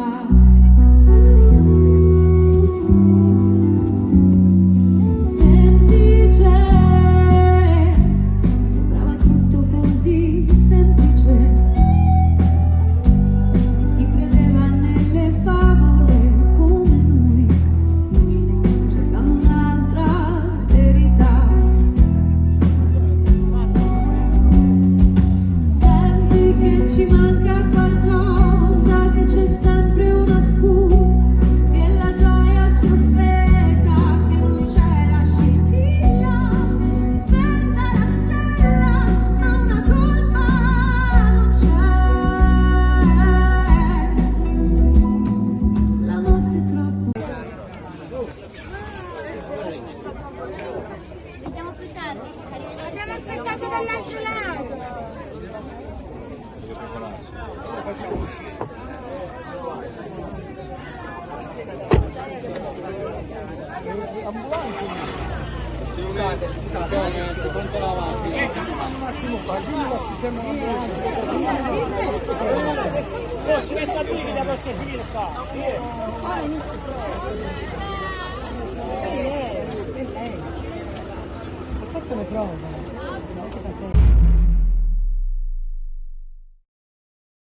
città. Semplice, sembrava tutto così semplice. Chi credeva nelle favole come noi, cercando un'altra verità. Senti che ci manca qualcosa, che c'è sempre una scusa, che la gioia si è offesa, che non c'è la scintilla, spenta la stella, ma una colpa non c'è. La notte è troppo. Vediamo più tardi. Abbiamo aspettato dall'altro lato. Scusate, quanto la macchina? Ci metto a dire che posso finire qua. Ora inizio. Ha fatto le prove.